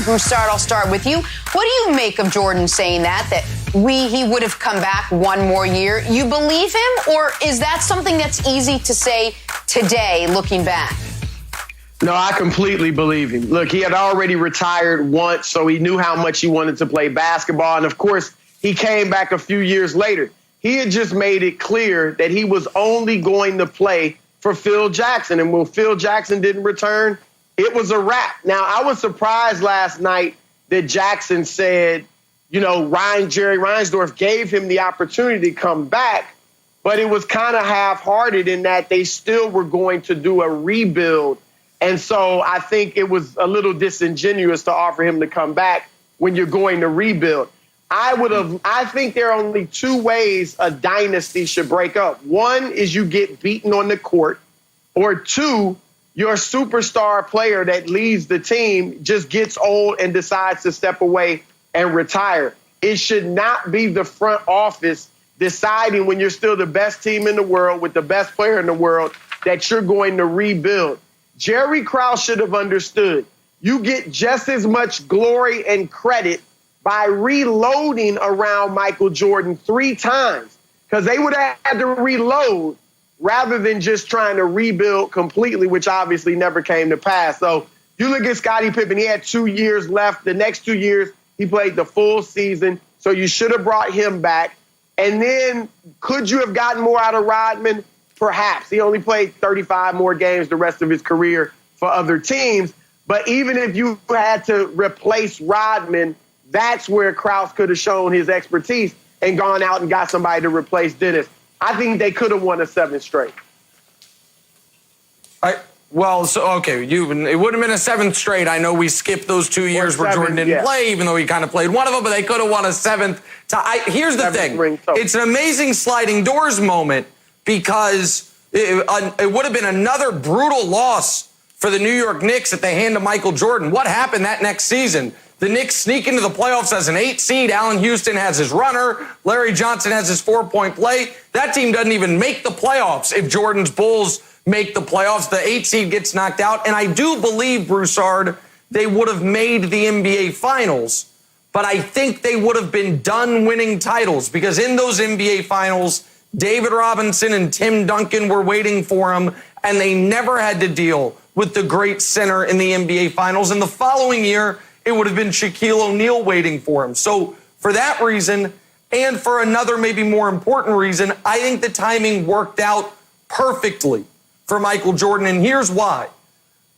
Broussard, I'll start with you. What do you make of Jordan saying that he would have come back one more year? You believe him, or is that something that's easy to say today, looking back? No, I completely believe him. Look, he had already retired once, so he knew how much he wanted to play basketball. And, of course, he came back a few years later. He had just made it clear that he was only going to play for Phil Jackson. And when Phil Jackson didn't return, it was a wrap. Now, I was surprised last night that Jackson said, you know, Jerry Reinsdorf gave him the opportunity to come back, but it was kind of half-hearted in that they still were going to do a rebuild. And so I think it was a little disingenuous to offer him to come back when you're going to rebuild. I think there are only two ways a dynasty should break up. One is you get beaten on the court, or two, your superstar player that leads the team just gets old and decides to step away and retire. It should not be the front office deciding when you're still the best team in the world with the best player in the world that you're going to rebuild. Jerry Krause should have understood you get just as much glory and credit by reloading around Michael Jordan 3 times, because they would have had to reload rather than just trying to rebuild completely, which obviously never came to pass. So you look at Scottie Pippen, he had 2 years left. The next 2 years, he played the full season, so you should have brought him back. And then could you have gotten more out of Rodman? Perhaps. He only played 35 more games the rest of his career for other teams. But even if you had to replace Rodman, that's where Krause could have shown his expertise and gone out and got somebody to replace Dennis. I think they could have won a 7th straight. It would have been a 7th straight. I know we skipped those 2 years where Jordan didn't play, even though he kind of played one of them, but they could have won a 7th. Here's the thing. It's an amazing sliding doors moment, because it would have been another brutal loss for the New York Knicks if they hand to Michael Jordan. What happened that next season? The Knicks sneak into the playoffs as an 8 seed. Allen Houston has his runner. Larry Johnson has his 4-point play. That team doesn't even make the playoffs if Jordan's Bulls make the playoffs. The 8 seed gets knocked out. And I do believe, Broussard, they would have made the NBA Finals, but I think they would have been done winning titles, because in those NBA Finals, David Robinson and Tim Duncan were waiting for him, and they never had to deal with the great center in the NBA Finals. And the following year, it would have been Shaquille O'Neal waiting for him. So for that reason, and for another maybe more important reason, I think the timing worked out perfectly for Michael Jordan, and here's why.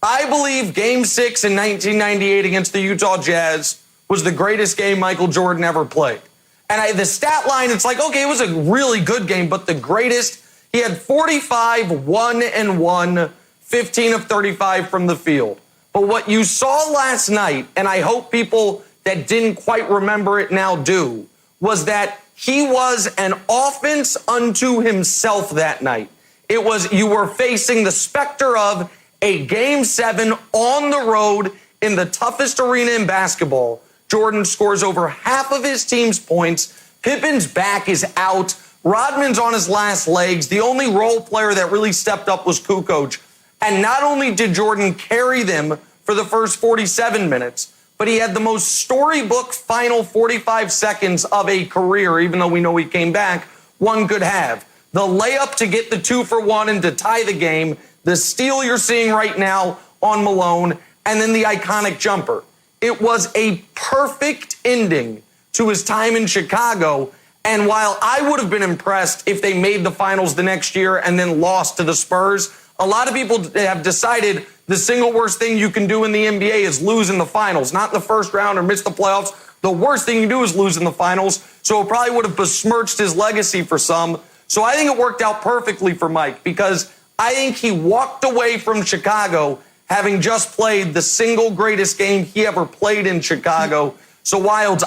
I believe Game 6 in 1998 against the Utah Jazz was the greatest game Michael Jordan ever played. And the stat line, it's like, okay, it was a really good game, but the greatest, he had 45, 1-1, 15 of 35 from the field. But what you saw last night, and I hope people that didn't quite remember it now do, was that he was an offense unto himself that night. It was, you were facing the specter of a Game 7 on the road in the toughest arena in basketball. Jordan scores over half of his team's points. Pippen's back is out. Rodman's on his last legs. The only role player that really stepped up was Kukoc. And not only did Jordan carry them for the first 47 minutes, but he had the most storybook final 45 seconds of a career, even though we know he came back, one could have. The layup to get the 2-for-1 and to tie the game, the steal you're seeing right now on Malone, and then the iconic jumper. It was a perfect ending to his time in Chicago. And while I would have been impressed if they made the finals the next year and then lost to the Spurs, a lot of people have decided the single worst thing you can do in the NBA is lose in the finals, not in the first round or miss the playoffs. The worst thing you do is lose in the finals. So it probably would have besmirched his legacy for some. So I think it worked out perfectly for Mike, because I think he walked away from Chicago having just played the single greatest game he ever played in Chicago. So Wildes,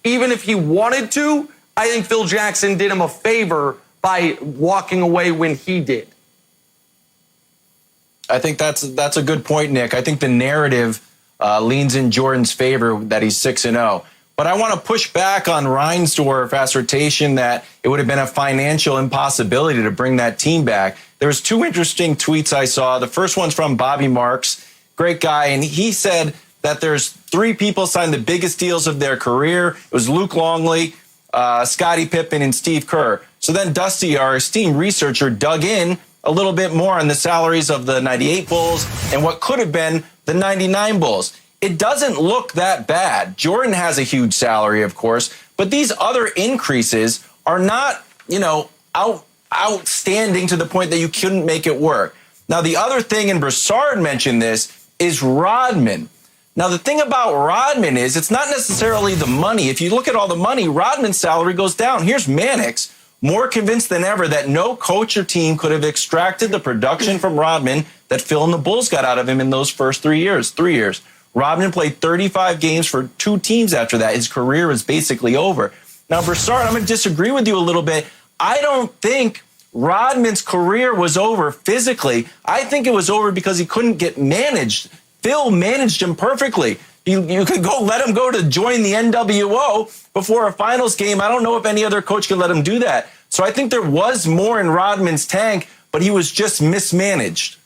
even if he wanted to, I think Phil Jackson did him a favor by walking away when he did. I think that's a good point, Nick. I think the narrative leans in Jordan's favor that he's 6-0. But I want to push back on Reinsdorf's assertion that it would have been a financial impossibility to bring that team back. There's 2 interesting tweets I saw. The first one's from Bobby Marks, great guy, and he said that there's three people signed the biggest deals of their career. It was Luke Longley, Scottie Pippen, and Steve Kerr. So then Dusty, our esteemed researcher, dug in a little bit more on the salaries of the 98 Bulls and what could have been the 99 Bulls. It doesn't look that bad. Jordan has a huge salary, of course, but these other increases are not, outstanding to the point that you couldn't make it work. Now, the other thing, and Broussard mentioned this, is Rodman. Now, the thing about Rodman is it's not necessarily the money. If you look at all the money, Rodman's salary goes down. Here's Mannix, more convinced than ever that no coach or team could have extracted the production from Rodman that Phil and the Bulls got out of him in those first 3 years. Rodman played 35 games for two teams after that. His career is basically over. Now, Broussard, I'm going to disagree with you a little bit. I don't think Rodman's career was over physically. I think it was over because he couldn't get managed. Phil managed him perfectly. You could let him go to join the NWO before a finals game. I don't know if any other coach could let him do that. So I think there was more in Rodman's tank, but he was just mismanaged.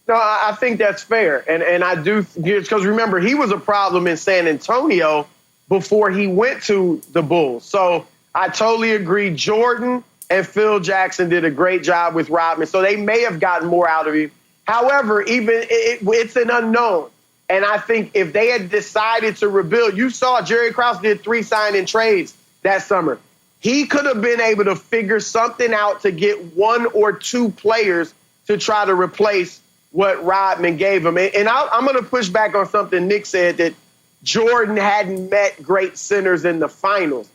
No, I think that's fair. And I do, because remember, he was a problem in San Antonio before he went to the Bulls. So I totally agree. Jordan and Phil Jackson did a great job with Rodman, so they may have gotten more out of him. However, it's an unknown. And I think if they had decided to rebuild, you saw Jerry Krause did 3 sign-in trades that summer. He could have been able to figure something out to get 1 or 2 players to try to replace what Rodman gave him. And I'm going to push back on something Nick said, that Jordan hadn't met great centers in the finals.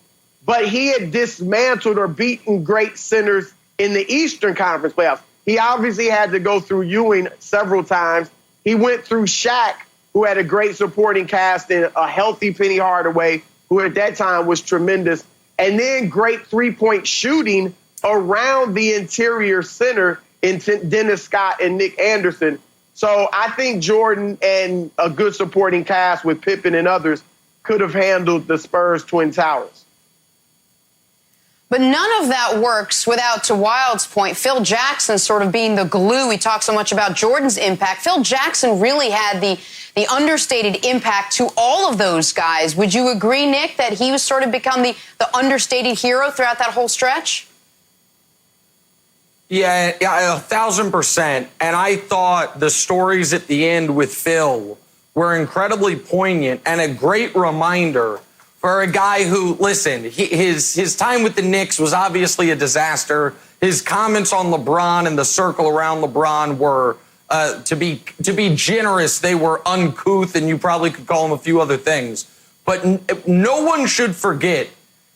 But he had dismantled or beaten great centers in the Eastern Conference playoffs. He obviously had to go through Ewing several times. He went through Shaq, who had a great supporting cast, and a healthy Penny Hardaway, who at that time was tremendous. And then great three-point shooting around the interior center in Dennis Scott and Nick Anderson. So I think Jordan and a good supporting cast with Pippen and others could have handled the Spurs' Twin Towers. But none of that works without, to Wild's point, Phil Jackson sort of being the glue. We talk so much about Jordan's impact. Phil Jackson really had the understated impact to all of those guys. Would you agree, Nick, that he was sort of become the understated hero throughout that whole stretch? Yeah, 1,000%. And I thought the stories at the end with Phil were incredibly poignant and a great reminder for a guy who, listen, his time with the Knicks was obviously a disaster. His comments on LeBron and the circle around LeBron were, to be generous, they were uncouth, and you probably could call him a few other things. But no one should forget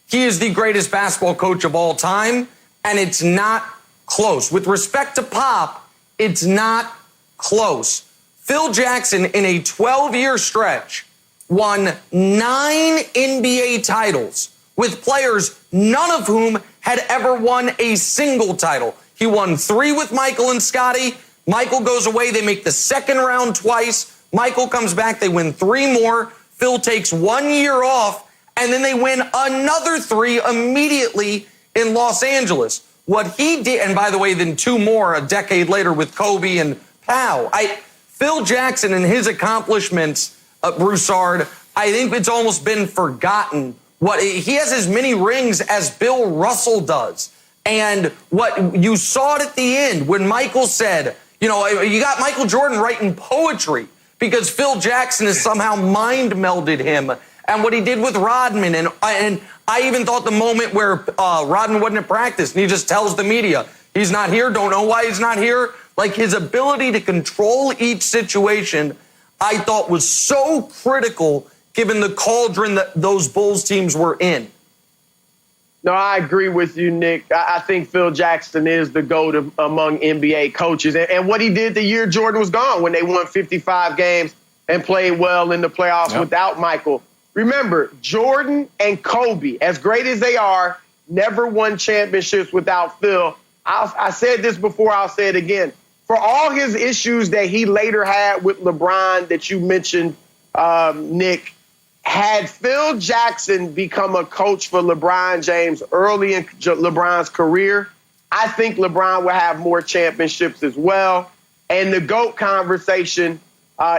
he is the greatest basketball coach of all time, and it's not close. With respect to Pop, it's not close. Phil Jackson, in a 12-year stretch, won 9 NBA titles with players, none of whom had ever won a single title. He won 3 with Michael and Scottie. Michael goes away. They make the second round twice. Michael comes back. They win 3 more. Phil takes 1 year off, and then they win another 3 immediately in Los Angeles. What he did, and by the way, then 2 more a decade later with Kobe and Powell. Phil Jackson and his accomplishments, Broussard, I think it's almost been forgotten. He has as many rings as Bill Russell does. And what you saw it at the end when Michael said, you got Michael Jordan writing poetry because Phil Jackson has somehow mind melded him. And what he did with Rodman. And I even thought the moment where Rodman wasn't at practice and he just tells the media, he's not here, don't know why he's not here. Like, his ability to control each situation, I thought was so critical given the cauldron that those Bulls teams were in. No, I agree with you, Nick. I think Phil Jackson is the GOAT among NBA coaches. And what he did the year Jordan was gone, when they won 55 games and played well in the playoffs without Michael. Remember, Jordan and Kobe, as great as they are, never won championships without Phil. I said this before, I'll say it again. For all his issues that he later had with LeBron that you mentioned, Nick, had Phil Jackson become a coach for LeBron James early in LeBron's career, I think LeBron would have more championships as well. And the GOAT conversation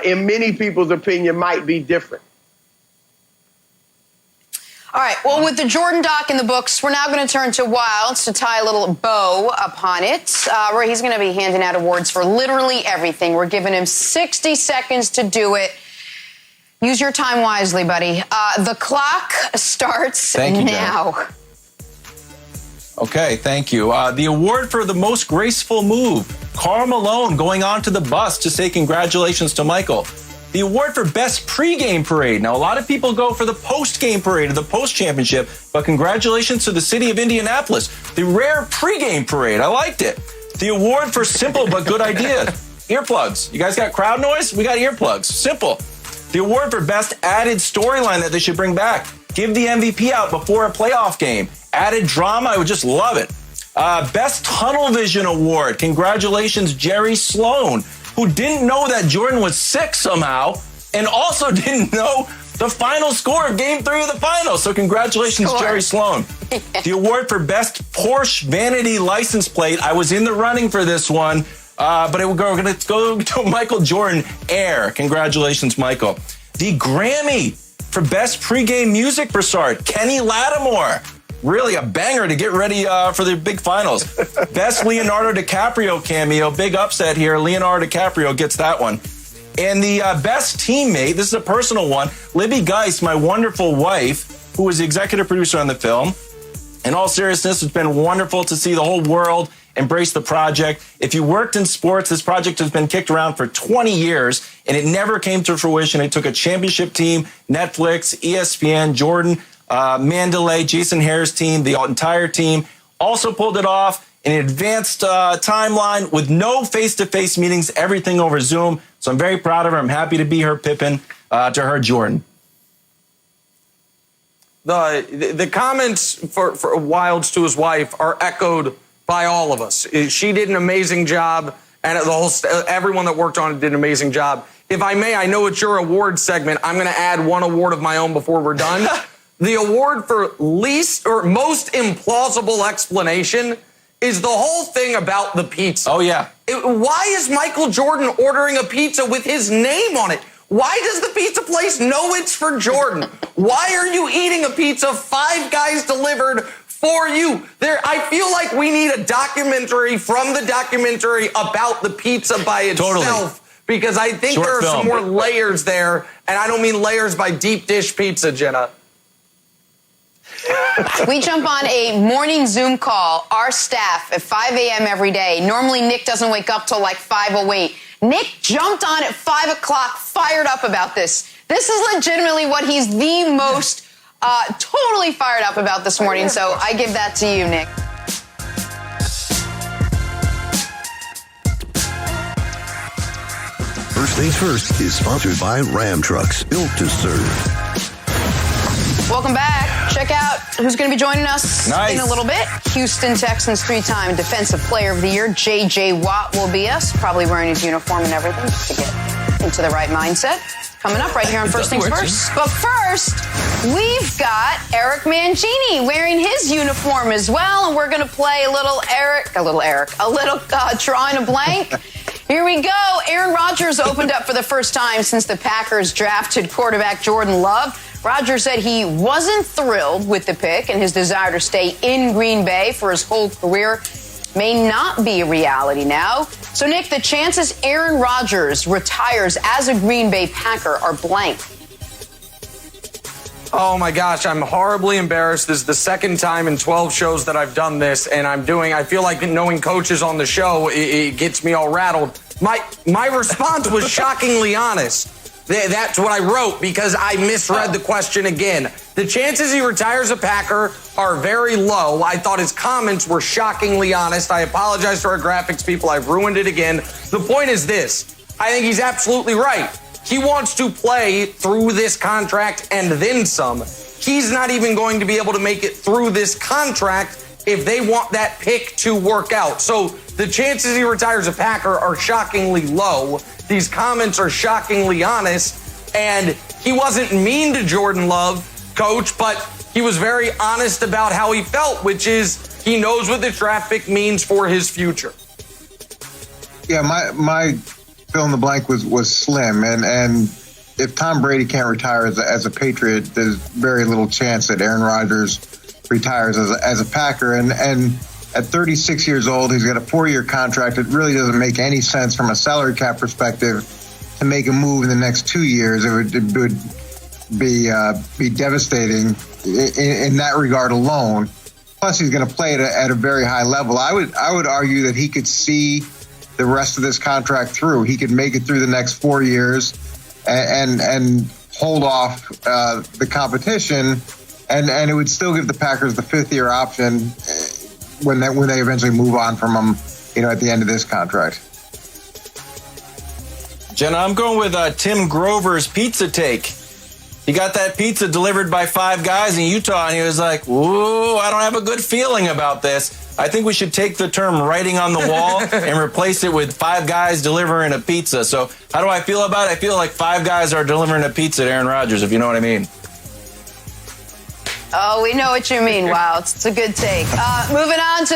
in many people's opinion, might be different. All right, well, with the Jordan doc in the books, we're now going to turn to Wilds to tie a little bow upon it, where he's going to be handing out awards for literally everything. We're giving him 60 seconds to do it. Use your time wisely, buddy. The clock starts now. Jenna. Okay, thank you. The award for the most graceful move, Karl Malone going on to the bus to say congratulations to Michael. The award for best pregame parade. Now, a lot of people go for the post-game parade or the post-championship, but congratulations to the city of Indianapolis. The rare pregame parade. I liked it. The award for simple but good idea. Earplugs. You guys got crowd noise? We got earplugs. Simple. The award for best added storyline that they should bring back. Give the MVP out before a playoff game. Added drama. I would just love it. Best tunnel vision award. Congratulations, Jerry Sloan, who didn't know that Jordan was sick somehow and also didn't know the final score of Game 3 of the finals. So congratulations, Jerry Sloan. The award for best Porsche vanity license plate. I was in the running for this one, but we're going to go to Michael Jordan Air. Congratulations, Michael. The Grammy for best pregame music for Sart, Kenny Lattimore. Really a banger to get ready for the big finals. Best Leonardo DiCaprio cameo. Big upset here. Leonardo DiCaprio gets that one. And the best teammate, this is a personal one, Libby Geist, my wonderful wife, who was the executive producer on the film. In all seriousness, it's been wonderful to see the whole world embrace the project. If you worked in sports, this project has been kicked around for 20 years, and it never came to fruition. It took a championship team, Netflix, ESPN, Jordan, Mandalay, Jason Harris' team, the entire team, also pulled it off in an advanced timeline with no face-to-face meetings, everything over Zoom. So I'm very proud of her. I'm happy to be her Pippen to her Jordan. The comments for Wilds to his wife are echoed by all of us. She did an amazing job, and everyone that worked on it did an amazing job. If I may, I know it's your award segment. I'm going to add one award of my own before we're done. The award for least or most implausible explanation is the whole thing about the pizza. Oh, yeah. Why is Michael Jordan ordering a pizza with his name on it? Why does the pizza place know it's for Jordan? Why are you eating a pizza 5 guys delivered for you? I feel like we need a documentary from the documentary about the pizza by itself. Totally. Because I think there are some more layers there, and I don't mean layers by deep dish pizza, Jenna. We jump on a morning Zoom call, our staff, at 5 a.m. every day. Normally, Nick doesn't wake up till like 5:08. Nick jumped on at 5 o'clock, fired up about this. This is legitimately what he's the most totally fired up about this morning. So I give that to you, Nick. First Things First is sponsored by Ram Trucks, built to serve. Welcome back. Check out who's going to be joining us in a little bit. Houston Texans 3-time Defensive Player of the Year, J.J. Watt, will be us, probably wearing his uniform and everything to get into the right mindset. Coming up right here on First Things First. But first, we've got Eric Mangini wearing his uniform as well, and we're going to play a little drawing a blank. Here we go. Aaron Rodgers opened up for the first time since the Packers drafted quarterback Jordan Love. Rodgers said he wasn't thrilled with the pick, and his desire to stay in Green Bay for his whole career may not be a reality now. So, Nick, the chances Aaron Rodgers retires as a Green Bay Packer are blank. Oh, my gosh, I'm horribly embarrassed. This is the second time in 12 shows that I've done this, and I feel like knowing coaches on the show, it gets me all rattled. My response was shockingly honest. That's what I wrote because I misread the question again. The chances he retires a Packer are very low. I thought his comments were shockingly honest. I apologize to our graphics people. I've ruined it again. The point is this. I think he's absolutely right. He wants to play through this contract and then some. He's not even going to be able to make it through this contract if they want that pick to work out. So the chances he retires a Packer are shockingly low. These comments are shockingly honest. And he wasn't mean to Jordan Love, coach, but he was very honest about how he felt, which is he knows what the draft pick means for his future. Yeah, my fill in the blank was slim. And if Tom Brady can't retire as a Patriot, there's very little chance that Aaron Rodgers retires as a Packer. And at 36 years old, he's got a 4-year contract. It really doesn't make any sense from a salary cap perspective to make a move in the next 2 years. It would be devastating in that regard alone. Plus, he's going to play at a very high level. I would argue that he could see the rest of this contract through. He could make it through the next 4 years and hold off the competition, and it would still give the Packers the 5th-year option when they eventually move on from him, at the end of this contract. Jenna, I'm going with Tim Grover's pizza take. He got that pizza delivered by 5 guys in Utah, and he was like, "Ooh, I don't have a good feeling about this. I think we should take the term writing on the wall and replace it with 5 guys delivering a pizza." So how do I feel about it? I feel like 5 guys are delivering a pizza to Aaron Rodgers, if you know what I mean. Oh, we know what you mean. Wow, it's a good take. Moving on to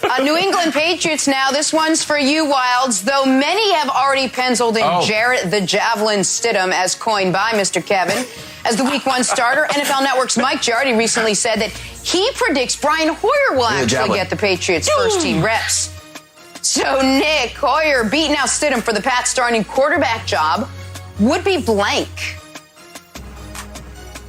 the New England Patriots now. This one's for you, Wilds. Though many have already penciled in Jarrett the Javelin Stidham, as coined by Mr. Kevin, as the Week 1 starter, NFL Network's Mike Giardi recently said that he predicts Brian Hoyer will actually get the Patriots' first-team reps. So, Nick, Hoyer beating out Stidham for the Pats' starting quarterback job would be blank.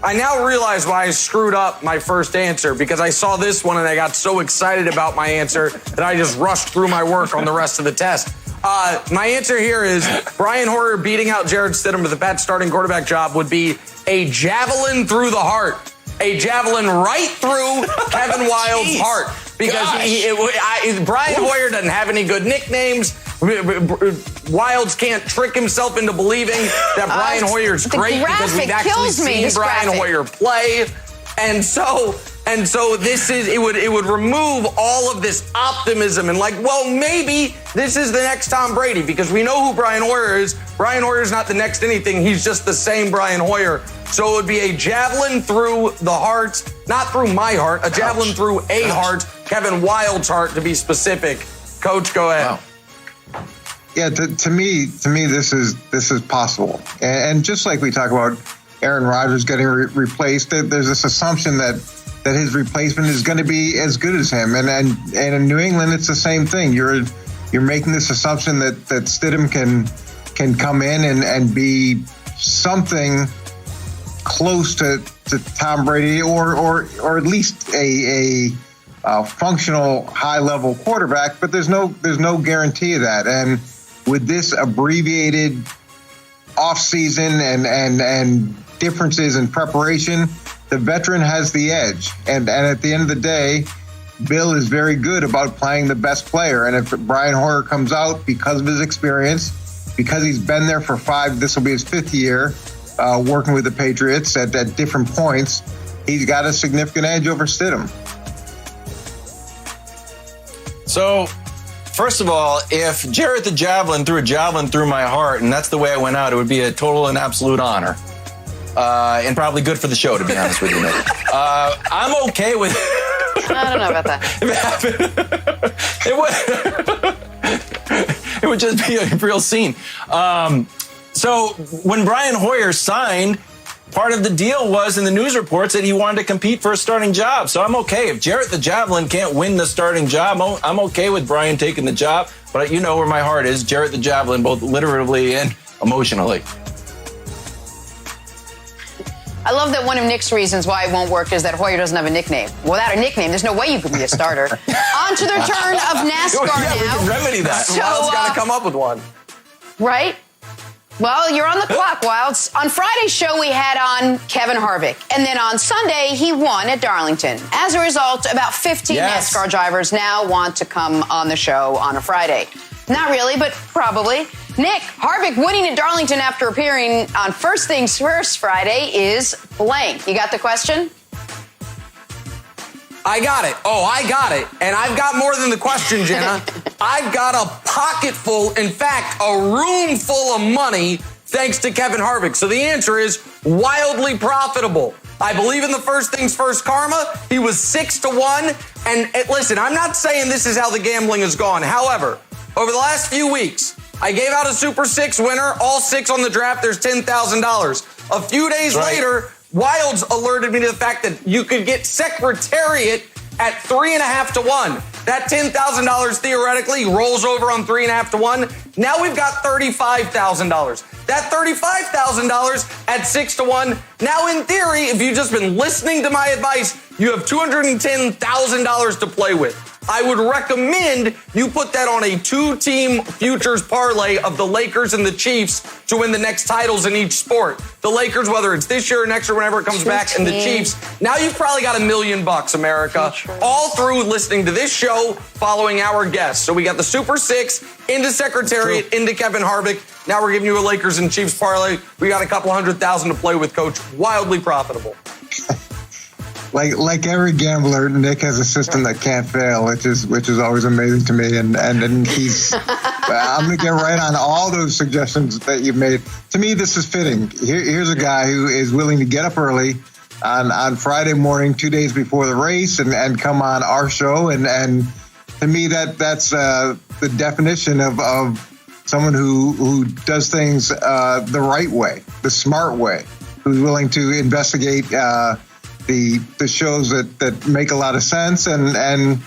I now realize why I screwed up my first answer, because I saw this one and I got so excited about my answer that I just rushed through my work on the rest of the test. My answer here is Brian Hoyer beating out Jarrett Stidham for the Pats starting quarterback job would be a javelin through the heart. A javelin right through Kevin Wilde's heart. Because Brian Hoyer doesn't have any good nicknames. Wilds can't trick himself into believing that Brian Hoyer's great because we've actually seen Brian Hoyer play. And so this is it would remove all of this optimism and maybe this is the next Tom Brady, because we know who Brian Hoyer is. Brian Hoyer's not the next anything. He's just the same Brian Hoyer. So it would be a javelin through the heart, not through my heart, a javelin through a heart, Kevin Wilde's heart to be specific. Coach, go ahead. Wow. Yeah, to me, this is possible, and just like we talk about Aaron Rodgers getting replaced, there's this assumption that his replacement is going to be as good as him, and in New England, it's the same thing. You're making this assumption that Stidham can come in and be something close to Tom Brady, or at least a functional high-level quarterback, but there's no guarantee of that. And with this abbreviated offseason and differences in preparation, the veteran has the edge. And at the end of the day, Bill is very good about playing the best player. And if Brian Hoyer comes out because of his experience, because he's been there for this will be his 5th year working with the Patriots at different points, he's got a significant edge over Stidham. So, first of all, if Jarrett the Javelin threw a javelin through my heart and that's the way I went out, it would be a total and absolute honor. And probably good for the show, to be honest with you, Nick. I'm okay with it. I don't know about that. It would just be a real scene. So when Brian Hoyer signed, part of the deal was in the news reports that he wanted to compete for a starting job. So I'm okay. If Jarrett the Javelin can't win the starting job, I'm okay with Brian taking the job. But you know where my heart is, Jarrett the Javelin, both literally and emotionally. I love that one of Nick's reasons why it won't work is that Hoyer doesn't have a nickname. Without a nickname, there's no way you could be a starter. On to the return of NASCAR now. We can remedy that. So, Wild's got to come up with one. Right? Well, you're on the clock, Wilds. On Friday's show, we had on Kevin Harvick. And then on Sunday, he won at Darlington. As a result, about 15 NASCAR drivers now want to come on the show on a Friday. Not really, but probably. Nick, Harvick winning at Darlington after appearing on First Things First Friday is blank. You got the question? I got it. Oh, I got it. And I've got more than the question, Jenna. I've got a pocket full, in fact, a room full of money thanks to Kevin Harvick. So the answer is wildly profitable. I believe in the First Things First karma. He was 6-1. And listen, I'm not saying this is how the gambling has gone. However, over the last few weeks, I gave out a Super 6 winner, all 6 on the draft, there's $10,000. A few days later, Wilds alerted me to the fact that you could get Secretariat at 3.5 to 1. That $10,000 theoretically rolls over on 3.5 to 1. Now we've got $35,000. That $35,000 at 6 to 1. Now, in theory, if you've just been listening to my advice, you have $210,000 to play with. I would recommend you put that on a 2-team futures parlay of the Lakers and the Chiefs to win the next titles in each sport. The Lakers, whether it's this year or next year, whenever it comes back, and the Chiefs. Now you've probably got $1 million, America, all through listening to this show, following our guests. So we got the Super 6 into Secretariat, into Kevin Harvick. Now we're giving you a Lakers and Chiefs parlay. We got a couple $100,000 to play with, Coach. Wildly profitable. Like every gambler, Nick has a system that can't fail, which is always amazing to me. And he's, I'm going to get right on all those suggestions that you've made. To me, this is fitting. Here's a guy who is willing to get up early on Friday morning, 2 days before the race, and come on our show. And to me, that's the definition of someone who does things the right way, the smart way, who's willing to investigate the shows that make a lot of sense. And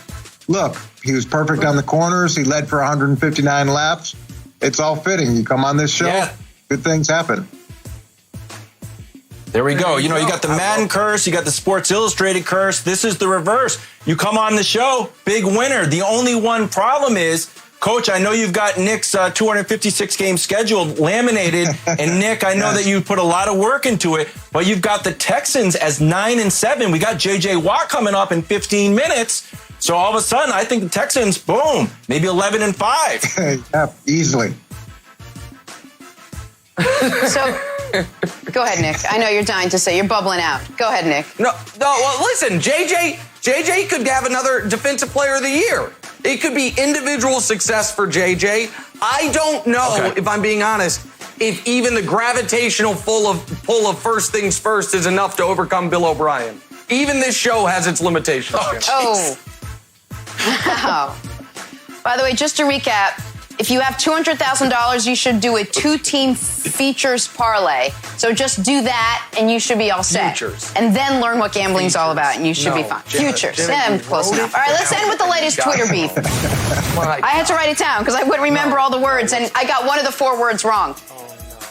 look, he was perfect on the corners. He led for 159 laps. It's all fitting. You come on this show, good things happen. There we go. You know, you got the Madden curse, you got the Sports Illustrated curse. This is the reverse. You come on the show, big winner. The only one problem is, Coach, I know you've got Nick's 256-game schedule laminated, and Nick, I know that you put a lot of work into it, but you've got the Texans as 9-7. We got J.J. Watt coming up in 15 minutes, so all of a sudden, I think the Texans, boom, maybe 11-5. Yeah, easily. So, go ahead, Nick. I know you're dying to say. You're bubbling out. Go ahead, Nick. No. Well, listen, JJ could have another Defensive Player of the Year. It could be individual success for JJ. I don't know, if I'm being honest, if even the gravitational pull of first things first is enough to overcome Bill O'Brien. Even this show has its limitations. Wow. By the way, just to recap, if you have $200,000, you should do a 2-team features parlay. So just do that, and you should be all set. Futures. And then learn what gambling's all about, and you should be fine. Futures. I'm close enough. All right, let's end with the latest Twitter beef. I had to write it down because I wouldn't remember all the words, and I got one of the 4 words wrong.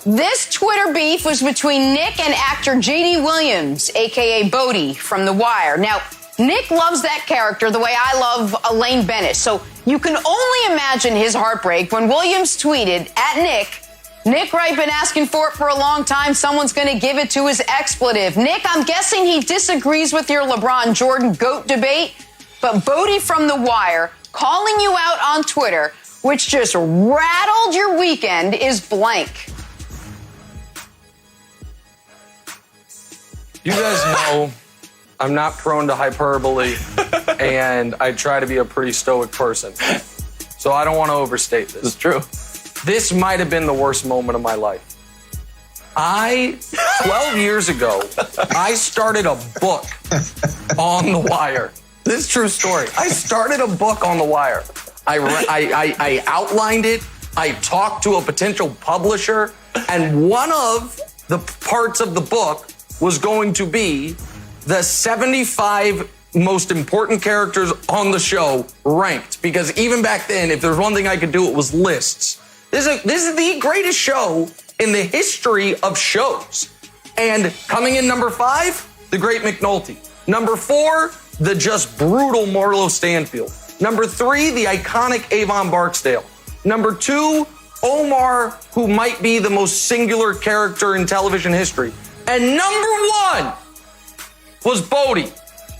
This Twitter beef was between Nick and actor J.D. Williams, a.k.a. Bodie from The Wire. Now, Nick loves that character the way I love Elaine Bennett. So you can only imagine his heartbreak when Williams tweeted at Nick, Wright been asking for it for a long time. Someone's going to give it to his expletive. Nick, I'm guessing he disagrees with your LeBron Jordan GOAT debate. But Bodie from The Wire calling you out on Twitter, which just rattled your weekend, is blank. You guys know I'm not prone to hyperbole, and I try to be a pretty stoic person. So I don't want to overstate this. It's true. This might have been the worst moment of my life. 12 years ago, I started a book on The Wire. This is a true story. I started a book on The Wire. I outlined it. I talked to a potential publisher, and one of the parts of the book was going to be the 75 most important characters on the show ranked. Because even back then, if there's one thing I could do, it was lists. This is the greatest show in the history of shows. And coming in number 5, the great McNulty. Number 4, the just brutal Marlo Stanfield. Number 3, the iconic Avon Barksdale. Number 2, Omar, who might be the most singular character in television history. And number 1 was Bodie.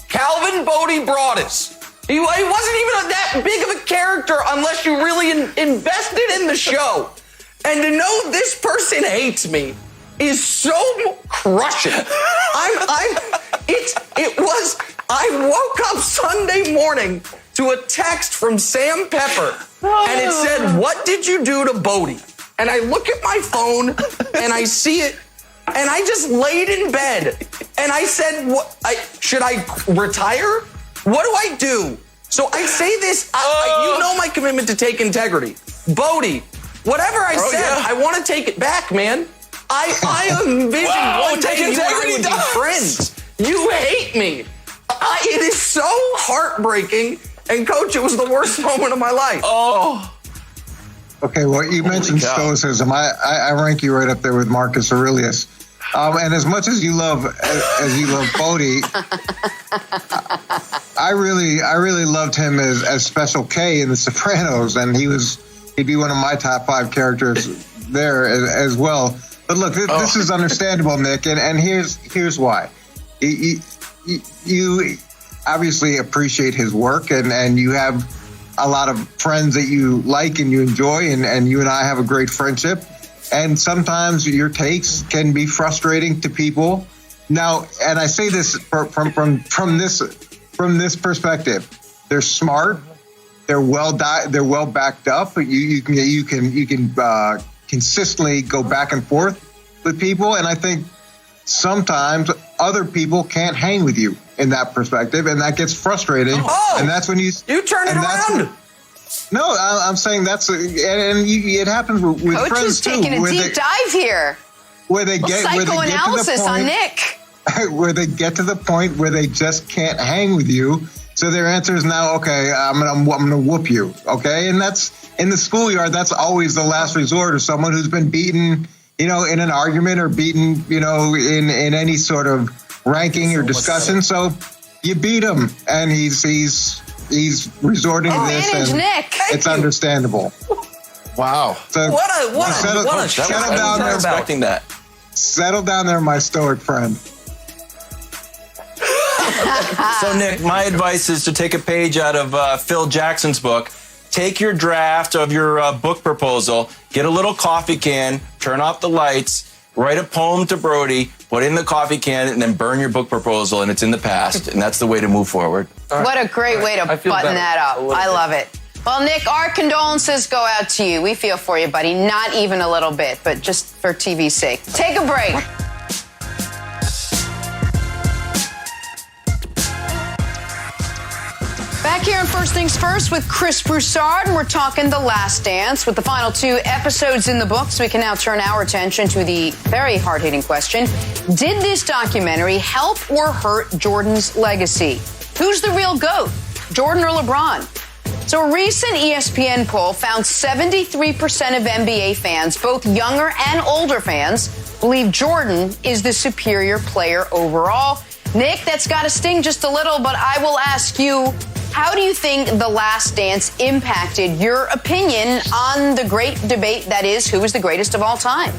Calvin Bodie Broadus. He wasn't even that big of a character unless you really invested in the show. And to know this person hates me is so crushing. I woke up Sunday morning to a text from Sam Pepper, and it said, "What did you do to Bodie?" And I look at my phone and I see it, and I just laid in bed and I said, should I retire? What do I do? So I say this, you know my commitment to take integrity. Bodie, Whatever I said, yeah. I want to take it back, man. I envision one day you and I would be friends. You hate me. It is so heartbreaking. And, Coach, it was the worst moment of my life. Oh. Okay, well, you mentioned stoicism. I rank you right up there with Marcus Aurelius. And as much as you love Bodie, I really loved him as Special K in The Sopranos, and he'd be one of my top 5 characters there as well. But look, this is understandable, Nick, and here's why. You obviously appreciate his work, and you have a lot of friends that you like and you enjoy, and you and I have a great friendship. And sometimes your takes can be frustrating to people. Now, and I say this from this perspective, they're smart, they're well backed up. You can consistently go back and forth with people, and I think sometimes other people can't hang with you in that perspective, and that gets frustrating. Oh, and that's when you turn it around. No, I'm saying it happens with Coach friends is taking too. a deep dive here. Where they get psychoanalysis on Nick. Where they get to the point where they just can't hang with you. So their answer is now, okay, I'm gonna whoop you. Okay, and that's in the schoolyard. That's always the last resort of someone who's been beaten, in an argument or beaten, in any sort of ranking or discussion. So you beat him, and he's resorting to this, and Nick. It's understandable. Wow. So settle down there. Expecting that. Settle down there, my stoic friend. So, Nick, my advice is to take a page out of Phil Jackson's book. Take your draft of your book proposal, get a little coffee can, turn off the lights, write a poem to Brody, put it in the coffee can, and then burn your book proposal, and it's in the past. And that's the way to move forward. What a great way to button that up. I love it. Well, Nick, our condolences go out to you. We feel for you, buddy. Not even a little bit, but just for TV's sake. Take a break. Back here on First Things First with Chris Broussard, and we're talking The Last Dance. With the final 2 episodes in the books, we can now turn our attention to the very hard-hitting question: did this documentary help or hurt Jordan's legacy? Who's the real GOAT, Jordan or LeBron? So a recent ESPN poll found 73% of NBA fans, both younger and older fans, believe Jordan is the superior player overall. Nick, that's got to sting just a little, but I will ask you, how do you think The Last Dance impacted your opinion on the great debate that is, who is the greatest of all time?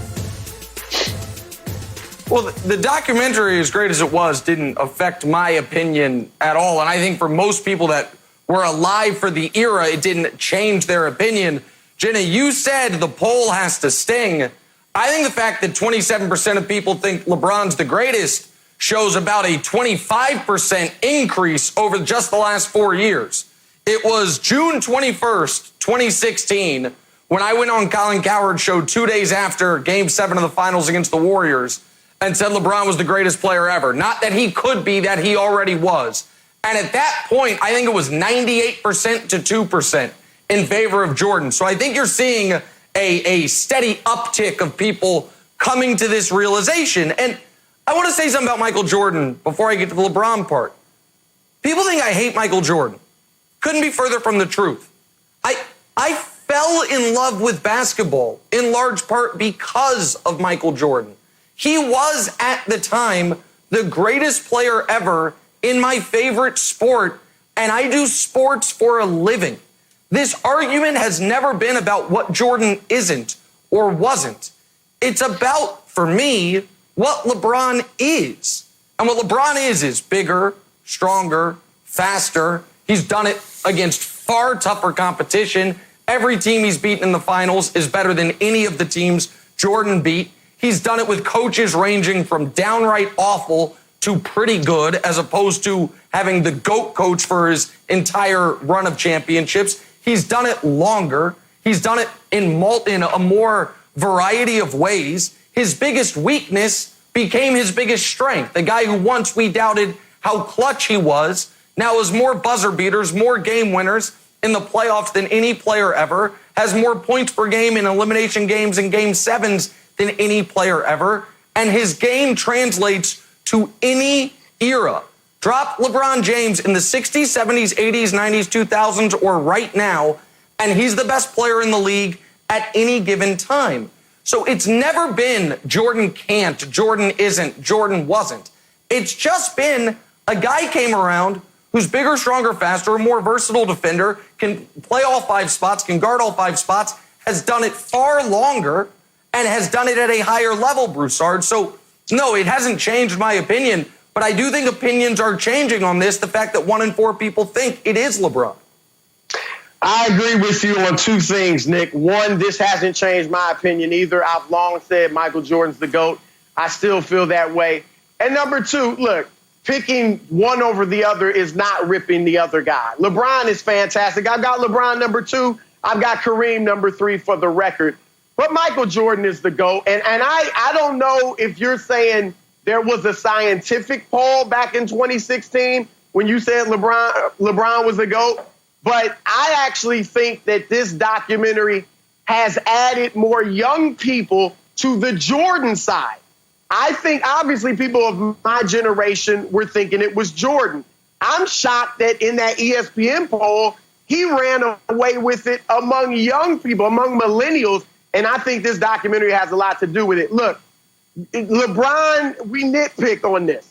Well, the documentary, as great as it was, didn't affect my opinion at all. And I think for most people that were alive for the era, it didn't change their opinion. Jenna, you said the poll has to sting. I think the fact that 27% of people think LeBron's the greatest shows about a 25% increase over just the last 4 years. It was June 21st, 2016, when I went on Colin Cowherd's show 2 days after Game 7 of the Finals against the Warriors and said LeBron was the greatest player ever. Not that he could be, that he already was. And at that point, I think it was 98% to 2% in favor of Jordan. So I think you're seeing a steady uptick of people coming to this realization. And I want to say something about Michael Jordan before I get to the LeBron part. People think I hate Michael Jordan. Couldn't be further from the truth. I fell in love with basketball in large part because of Michael Jordan. He was, at the time, the greatest player ever in my favorite sport, and I do sports for a living. This argument has never been about what Jordan isn't or wasn't. It's about, for me, what LeBron is. And what LeBron is bigger, stronger, faster. He's done it against far tougher competition. Every team he's beaten in the finals is better than any of the teams Jordan beat. He's done it with coaches ranging from downright awful to pretty good, as opposed to having the GOAT coach for his entire run of championships. He's done it longer. He's done it in a more variety of ways. His biggest weakness became his biggest strength. The guy who once we doubted how clutch he was, now has more buzzer beaters, more game winners in the playoffs than any player ever, has more points per game in elimination games and game sevens than any player ever. And his game translates to any era. Drop LeBron James in the 60s, 70s, 80s, 90s, 2000s, or right now, and he's the best player in the league at any given time. So it's never been Jordan can't, Jordan isn't, Jordan wasn't. It's just been a guy came around who's bigger, stronger, faster, a more versatile defender, can play all 5 spots, can guard all 5 spots, has done it far longer, and has done it at a higher level, Broussard. So, no, it hasn't changed my opinion, but I do think opinions are changing on this, the fact that 1 in 4 people think it is LeBron. I agree with you on 2 things, Nick. One, this hasn't changed my opinion either. I've long said Michael Jordan's the GOAT. I still feel that way. And number 2, look, picking one over the other is not ripping the other guy. LeBron is fantastic. I've got LeBron number 2. I've got Kareem number 3 for the record. But Michael Jordan is the GOAT. And I don't know if you're saying there was a scientific poll back in 2016 when you said LeBron was the GOAT. But I actually think that this documentary has added more young people to the Jordan side. I think, obviously, people of my generation were thinking it was Jordan. I'm shocked that in that ESPN poll, he ran away with it among young people, among millennials, and I think this documentary has a lot to do with it. Look, LeBron, we nitpick on this,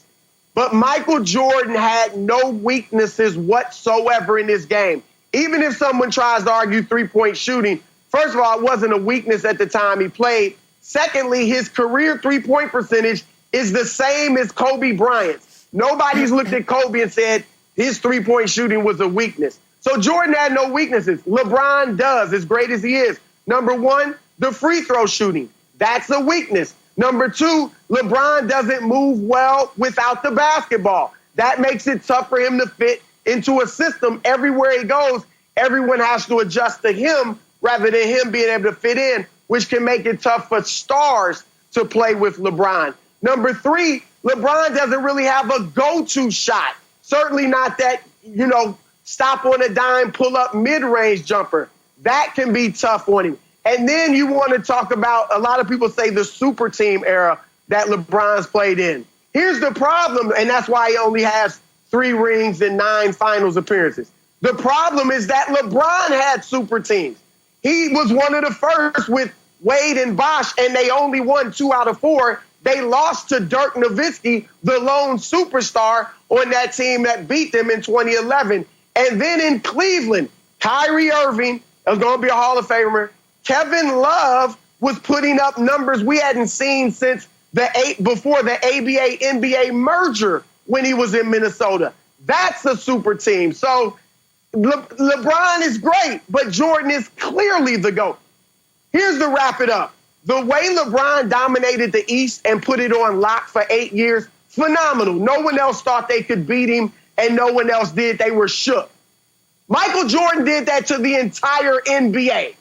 but Michael Jordan had no weaknesses whatsoever in this game. Even if someone tries to argue three-point shooting, first of all, it wasn't a weakness at the time he played. Secondly, his career three-point percentage is the same as Kobe Bryant's. Nobody's looked at Kobe and said his three-point shooting was a weakness. So Jordan had no weaknesses. LeBron does, as great as he is. Number 1, the free throw shooting. That's a weakness. Number 2, LeBron doesn't move well without the basketball. That makes it tough for him to fit into a system. Everywhere he goes, everyone has to adjust to him rather than him being able to fit in, which can make it tough for stars to play with LeBron. Number 3, LeBron doesn't really have a go-to shot. Certainly not that, stop on a dime, pull up mid-range jumper. That can be tough on him. And then you want to talk about, a lot of people say the super team era that LeBron's played in. Here's the problem, and that's why he only has 3 rings and 9 finals appearances. The problem is that LeBron had super teams. He was one of the first with Wade and Bosh, and they only won 2 out of 4. They lost to Dirk Nowitzki, the lone superstar on that team that beat them in 2011. And then in Cleveland, Kyrie Irving is going to be a Hall of Famer. Kevin Love was putting up numbers we hadn't seen since before the ABA-NBA merger when he was in Minnesota. That's a super team. So LeBron is great, but Jordan is clearly the GOAT. Here's to wrap it up. The way LeBron dominated the East and put it on lock for 8 years, phenomenal. No one else thought they could beat him, and no one else did. They were shook. Michael Jordan did that to the entire NBA.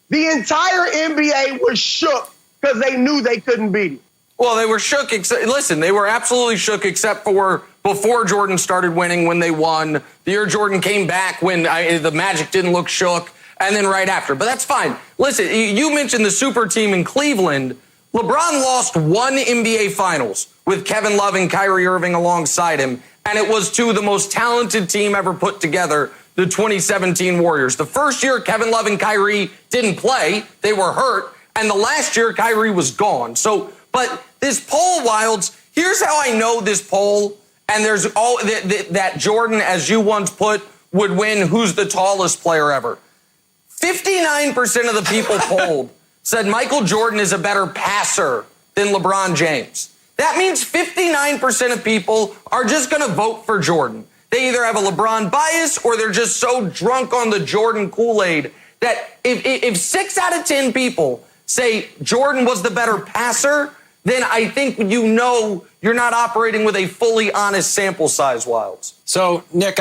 The entire NBA was shook because they knew they couldn't beat him. Well, they were shook. Listen, they were absolutely shook except for before Jordan started winning when they won. The year Jordan came back when the Magic didn't look shook, and then right after. But that's fine. Listen, you mentioned the super team in Cleveland. LeBron lost 1 NBA Finals with Kevin Love and Kyrie Irving alongside him, and it was to the most talented team ever put together, the 2017 Warriors. The first year, Kevin Love and Kyrie didn't play. They were hurt. And the last year, Kyrie was gone. But this poll, Wilds, here's how I know this poll, and there's all that Jordan, as you once put, would win who's the tallest player ever. 59% of the people polled said Michael Jordan is a better passer than LeBron James. That means 59% of people are just going to vote for Jordan. They either have a LeBron bias or they're just so drunk on the Jordan Kool-Aid that if 6 out of 10 people say Jordan was the better passer, then I think you're not operating with a fully honest sample size, Wilds. So, Nick,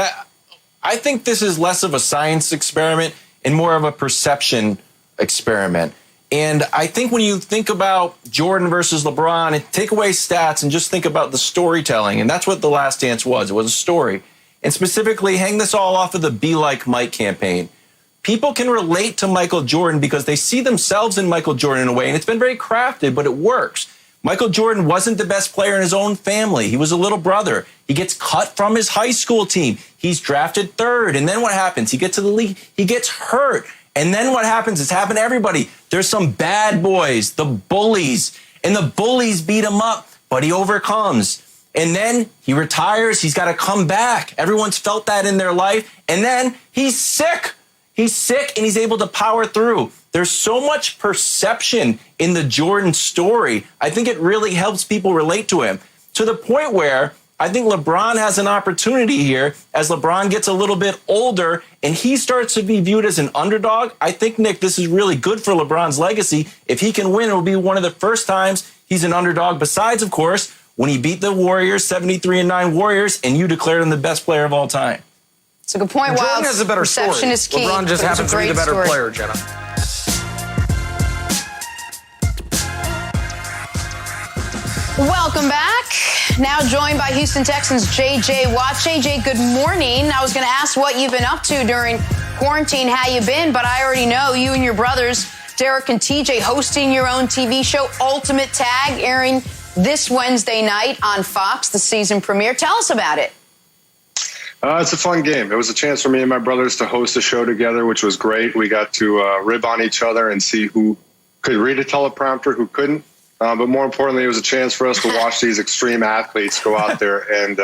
I think this is less of a science experiment and more of a perception experiment. And I think when you think about Jordan versus LeBron, and take away stats and just think about the storytelling, and that's what The Last Dance was. It was a story. And specifically, hang this all off of the Be Like Mike campaign. people can relate to Michael Jordan because they see themselves in Michael Jordan in a way, and it's been very crafted, but it works. Michael Jordan wasn't the best player in his own family. He was a little brother. He gets cut from his high school team. He's drafted third. And then what happens? He gets to the league. He gets hurt. And then what happens? It's happened to everybody. There's some bad boys, the bullies, and the bullies beat him up, but he overcomes. And then he retires. He's got to come back. Everyone's felt that in their life. And then he's sick. He's sick and he's able to power through. There's so much perception in the Jordan story. I think it really helps people relate to him to the point where I think LeBron has an opportunity here as LeBron gets a little bit older and he starts to be viewed as an underdog. I think, Nick, this is really good for LeBron's legacy. If he can win, it will be one of the first times he's an underdog, besides, of course, when he beat the Warriors, 73-9 Warriors, and you declared him the best player of all time. It's a good point. Jordan has a better story. Perception is key. LeBron just happens to be the better player, Jenna. Welcome back. Now joined by Houston Texans' J.J. Watt. J.J., good morning. I was going to ask what you've been up to during quarantine, how you been, but I already know you and your brothers, Derek and TJ, hosting your own TV show, Ultimate Tag, airing this Wednesday night on Fox, the season premiere. Tell us about it. It's a fun game. It was a chance for me and my brothers to host a show together, which was great. We got to rib on each other and see who could read a teleprompter, who couldn't. But more importantly, it was a chance for us to watch these extreme athletes go out there and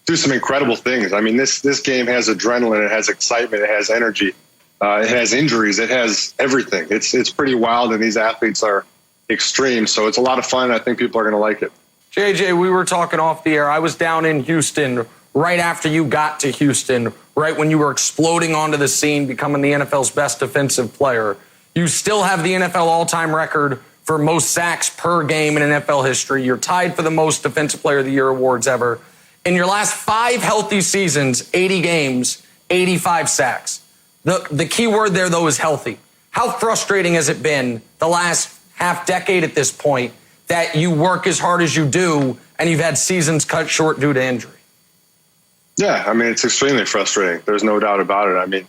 do some incredible things. I mean, this game has adrenaline, it has excitement, it has energy, it has injuries, it has everything. It's pretty wild, and these athletes are extreme. So it's a lot of fun. I think people are going to like it. JJ, we were talking off the air. I was down in Houston right after you got to Houston, right when you were exploding onto the scene, becoming the NFL's best defensive player. You still have the NFL all-time record for most sacks per game in NFL history. You're tied for the most Defensive Player of the Year awards ever. In your last 5 healthy seasons, 80 games, 85 sacks. The key word there, though, is healthy. How frustrating has it been the last half decade at this point that you work as hard as you do and you've had seasons cut short due to injury? Yeah, I mean, it's extremely frustrating. There's no doubt about it. I mean,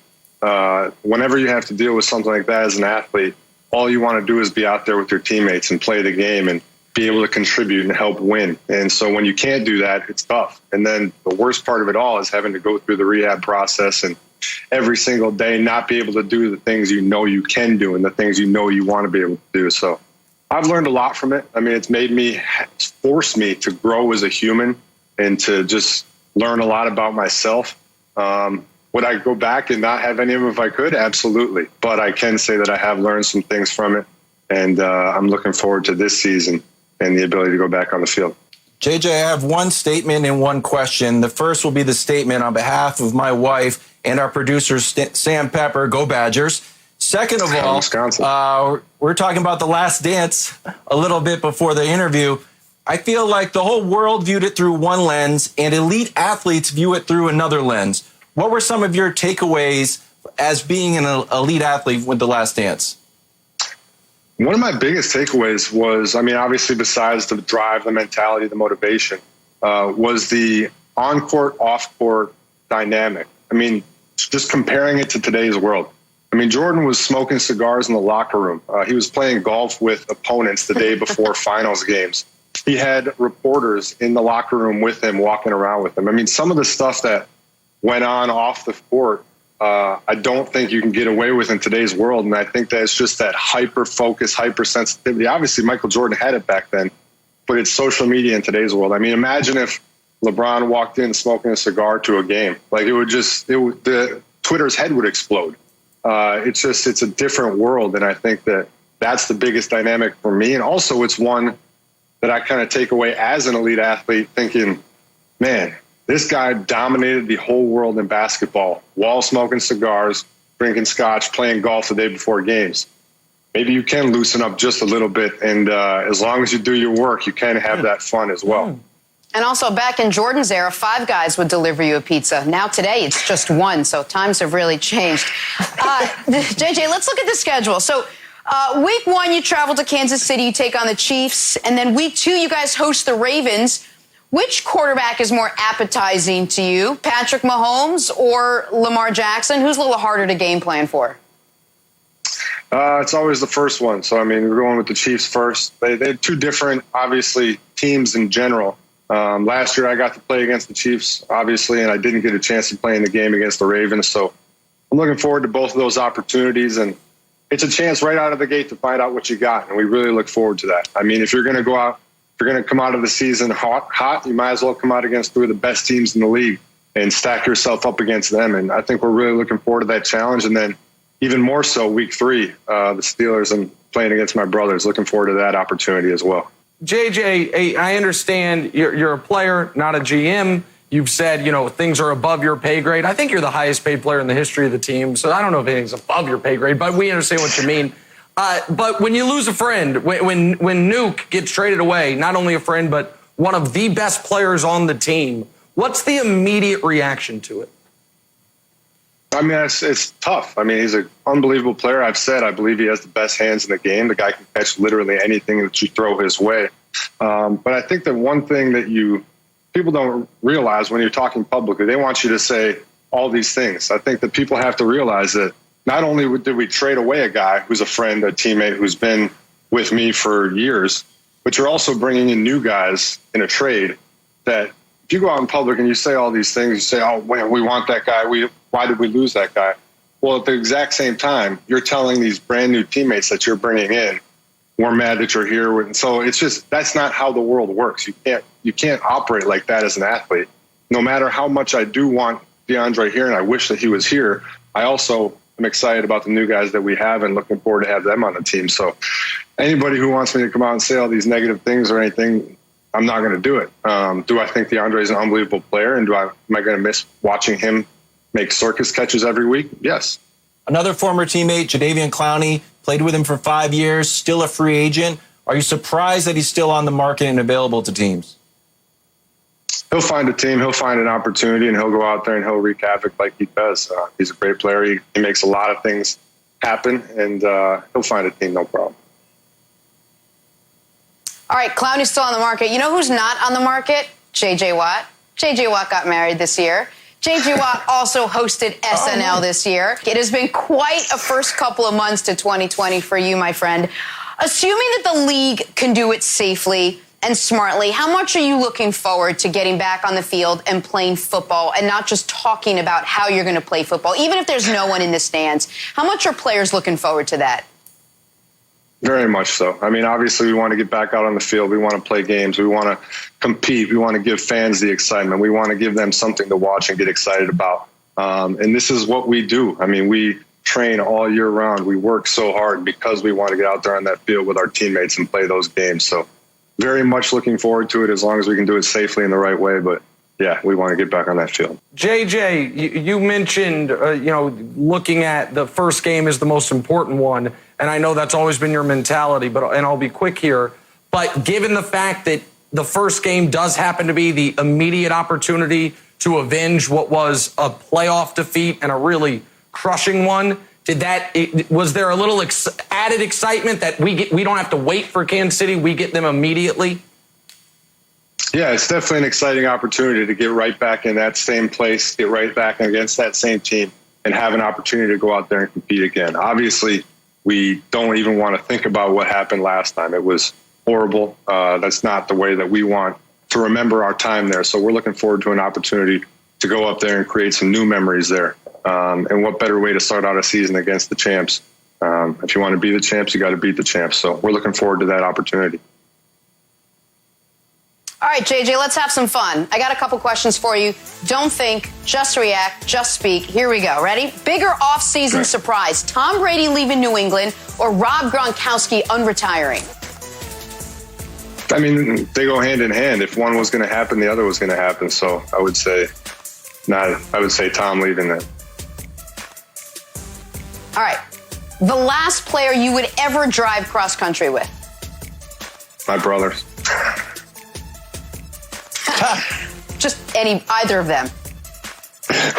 whenever you have to deal with something like that as an athlete, all you want to do is be out there with your teammates and play the game and be able to contribute and help win. And so when you can't do that, it's tough. And then the worst part of it all is having to go through the rehab process and every single day not be able to do the things you know you can do and the things you know you want to be able to do. So I've learned a lot from it. I mean, it's forced me to grow as a human and to just learn a lot about myself. Would I go back and not have any of them if I could? Absolutely. But I can say that I have learned some things from it, and I'm looking forward to this season and the ability to go back on the field. JJ, I have one statement and one question. The first will be the statement on behalf of my wife and our producer, Sam Pepper. Go Badgers. Second of all, we're talking about The Last Dance a little bit before the interview. I feel like the whole world viewed it through one lens, and elite athletes view it through another lens. What were some of your takeaways as being an elite athlete with The Last Dance? One of my biggest takeaways was, I mean, obviously besides the drive, the mentality, the motivation, was the on-court, off-court dynamic. I mean, just comparing it to today's world. I mean, Jordan was smoking cigars in the locker room. He was playing golf with opponents the day before finals games. He had reporters in the locker room with him, walking around with him. I mean, some of the stuff that went on off the court, I don't think you can get away with in today's world. And I think that it's just that hyper-focus, hypersensitivity. Obviously, Michael Jordan had it back then, but it's social media in today's world. I mean, imagine if LeBron walked in smoking a cigar to a game. Like, the Twitter's head would explode. It's a different world. And I think that that's the biggest dynamic for me. And also it's one that I kind of take away as an elite athlete, thinking, man, this guy dominated the whole world in basketball while smoking cigars, drinking scotch, playing golf the day before games. Maybe you can loosen up just a little bit, and as long as you do your work, you can have that fun as well. And also, back in Jordan's era, 5 guys would deliver you a pizza. Now today, it's just 1, so times have really changed. JJ, let's look at the schedule. So week 1, you travel to Kansas City, you take on the Chiefs, and then week 2, you guys host the Ravens. Which quarterback is more appetizing to you, Patrick Mahomes or Lamar Jackson? Who's a little harder to game plan for? It's always the first one. So, I mean, we're going with the Chiefs first. They're two different, obviously, teams in general. Last year I got to play against the Chiefs, obviously, and I didn't get a chance to play in the game against the Ravens. So I'm looking forward to both of those opportunities. And it's a chance right out of the gate to find out what you got. And we really look forward to that. I mean, if you're going to go out, if you're going to come out of the season hot, you might as well come out against three of the best teams in the league and stack yourself up against them. And I think we're really looking forward to that challenge. And then even more so week 3, the Steelers and playing against my brothers. Looking forward to that opportunity as well. JJ, I understand you're a player, not a GM. You've said, things are above your pay grade. I think you're the highest paid player in the history of the team. So I don't know if anything's above your pay grade, but we understand what you mean. But when you lose a friend, when Nuke gets traded away, not only a friend, but one of the best players on the team, what's the immediate reaction to it? I mean, it's tough. I mean, he's an unbelievable player. I've said I believe he has the best hands in the game. The guy can catch literally anything that you throw his way. But I think that one thing that people don't realize when you're talking publicly, they want you to say all these things. I think that people have to realize that not only did we trade away a guy who's a friend, a teammate who's been with me for years, but you're also bringing in new guys in a trade that if you go out in public and you say all these things, you say, oh, we want that guy. Why did we lose that guy? Well, at the exact same time, you're telling these brand new teammates that you're bringing in, we're mad that you're here. And so it's just, that's not how the world works. You can't operate like that as an athlete. No matter how much I do want DeAndre here and I wish that he was here, I also am excited about the new guys that we have and looking forward to have them on the team. So anybody who wants me to come out and say all these negative things or anything, I'm not going to do it. Do I think DeAndre is an unbelievable player, and am I going to miss watching him make circus catches every week? Yes. Another former teammate, Jadeveon Clowney, played with him for 5 years, still a free agent. Are you surprised that he's still on the market and available to teams? He'll find a team, he'll find an opportunity, and he'll go out there and he'll wreak havoc like he does. He's a great player. He makes a lot of things happen, and he'll find a team, no problem. All right, Clowney's still on the market. You know who's not on the market? J.J. Watt. J.J. Watt got married this year. J.J. Watt also hosted SNL this year. It has been quite a first couple of months to 2020 for you, my friend. Assuming that the league can do it safely and smartly, how much are you looking forward to getting back on the field and playing football and not just talking about how you're going to play football, even if there's no one in the stands? How much are players looking forward to that? Very much so. I mean, obviously, we want to get back out on the field. We want to play games. We want to compete. We want to give fans the excitement. We want to give them something to watch and get excited about. And this is what we do. I mean, we train all year round. We work so hard because we want to get out there on that field with our teammates and play those games. So very much looking forward to it as long as we can do it safely in the right way. But yeah, we want to get back on that field. JJ, you mentioned, looking at the first game is the most important one. And I know that's always been your mentality, and I'll be quick here. But given the fact that the first game does happen to be the immediate opportunity to avenge what was a playoff defeat and a really crushing one, was there a little added excitement that we don't have to wait for Kansas City, we get them immediately? Yeah, it's definitely an exciting opportunity to get right back in that same place, get right back against that same team, and have an opportunity to go out there and compete again. Obviously, we don't even want to think about what happened last time. It was horrible. That's not the way that we want to remember our time there. So we're looking forward to an opportunity to go up there and create some new memories there. And what better way to start out a season against the champs? If you want to be the champs, you got to beat the champs. So we're looking forward to that opportunity. All right, JJ, let's have some fun. I got a couple questions for you. Don't think, just react, just speak. Here we go. Ready? Bigger off-season surprise, Tom Brady leaving New England or Rob Gronkowski unretiring? I mean, they go hand in hand. If one was going to happen, the other was going to happen. So I would say Tom leaving then. All right. The last player you would ever drive cross-country with? My brothers. Just either of them.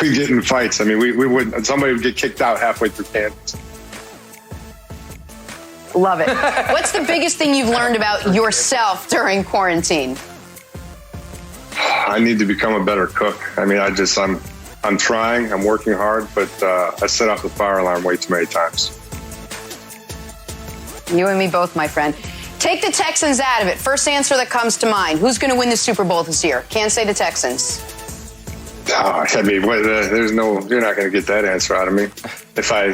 We get in fights. I mean, we would. Somebody would get kicked out halfway through Kansas. Love it. What's the biggest thing you've learned about yourself during quarantine? I need to become a better cook. I mean, I'm trying. I'm working hard, but I set off the fire alarm way too many times. You and me both, my friend. Take the Texans out of it. First answer that comes to mind. Who's going to win the Super Bowl this year? Can't say the Texans. Oh, I mean, there's no. You're not going to get that answer out of me. If I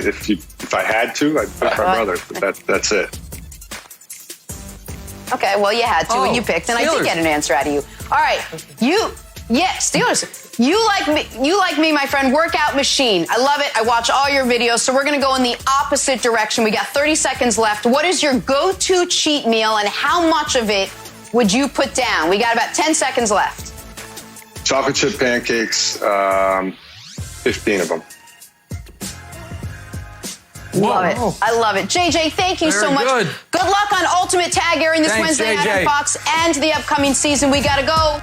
had to, I'd pick my brother. But that's it. Okay, well, you had to, and you picked, and Steelers. I did get an answer out of you. All right, Steelers. You like me, my friend. Workout machine. I love it. I watch all your videos. So we're going to go in the opposite direction. We got 30 seconds left. What is your go-to cheat meal, and how much of it would you put down? We got about 10 seconds left. Chocolate chip pancakes, 15 of them. Love it. I love it. JJ, thank you so much. Good luck on Ultimate Tag airing this Wednesday night on Fox and the upcoming season. We got to go.